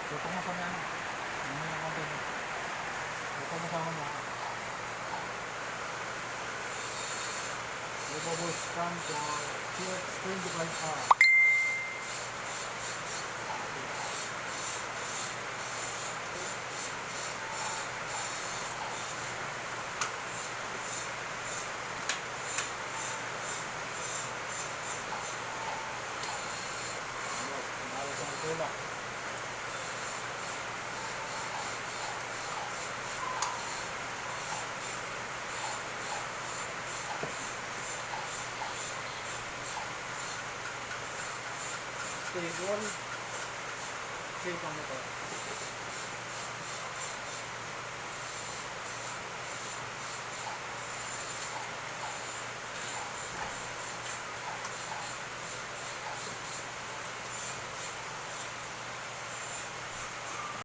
Tutok mo sa may ano. Ano yung konti mo. Tutok mo sa mo. The bubbles come for 25 hours. Tulak. Stay on. Stay on ito.